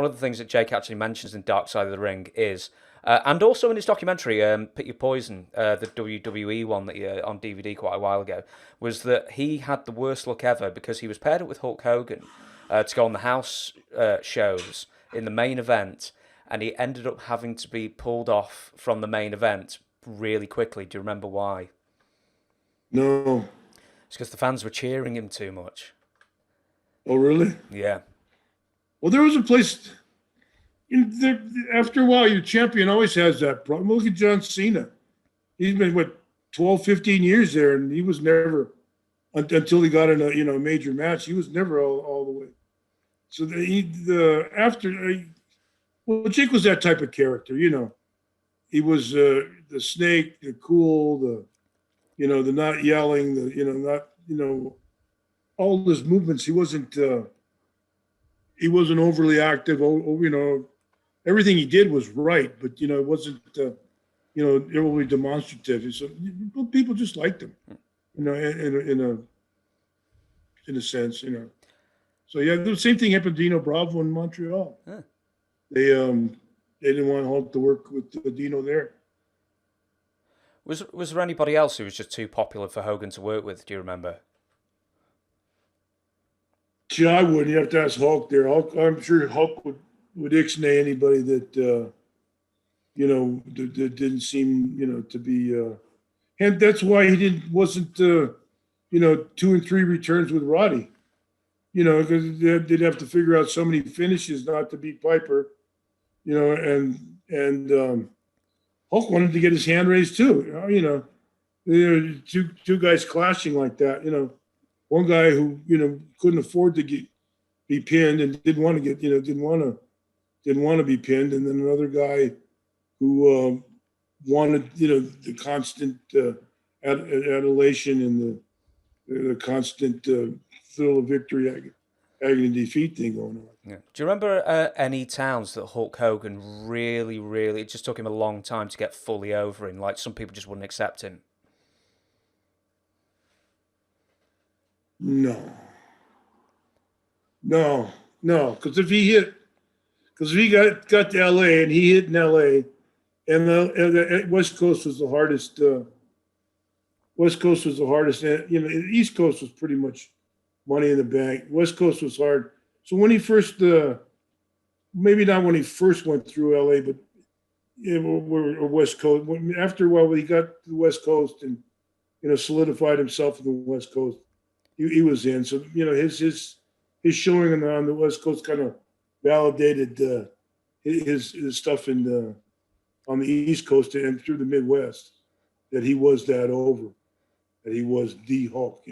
one of the things that Jake actually mentions in Dark Side of the Ring is, and also in his documentary, Pick Your Poison, the WWE one that he, on DVD quite a while ago, was that he had the worst luck ever because he was paired up with Hulk Hogan to go on the house shows in the main event, and he ended up having to be pulled off from the main event really quickly. Do you remember why? No. It's because the fans were cheering him too much. Oh, really? Yeah. Well, there was a place. After a while, your champion always has that problem. Look at John Cena. He's been, 12, 15 years there, and he was never, until he got in a major match, he was never all the way. So Jake was that type of character, He was the snake, the cool, the not yelling, all his movements. He wasn't overly active. Everything he did was right, but it wasn't overly demonstrative. So people just liked him, in a sense, So yeah, the same thing happened to Dino Bravo in Montreal. Huh. They didn't want Hulk to work with Dino there. Was there anybody else who was just too popular for Hogan to work with? Do you remember? Gee, I wouldn't. You have to ask Hulk there. I'm sure Hulk would ixnay anybody that that didn't seem to be. And that's why he wasn't 2 and 3 returns with Roddy. Because they'd have to figure out so many finishes not to beat Piper. And Hulk wanted to get his hand raised too. Two guys clashing like that. One guy who couldn't afford to be pinned and didn't want to be pinned, and then another guy who wanted the constant adulation and the constant thrill of victory, agony defeat thing going on. Yeah. Do you remember any towns that Hulk Hogan really, it just took him a long time to get fully over in? Like some people just wouldn't accept him. No. Because if he got to LA and he hit in LA, and the West Coast was the hardest. The East Coast was pretty much money in the bank. West Coast was hard. So when he first, maybe not when he first went through LA, but or West Coast. After a while, when he got to the West Coast and solidified himself in the West Coast, he was in. So his showing on the West Coast kind of validated his stuff on the East Coast and through the Midwest, that he was that over, that he was the Hulk.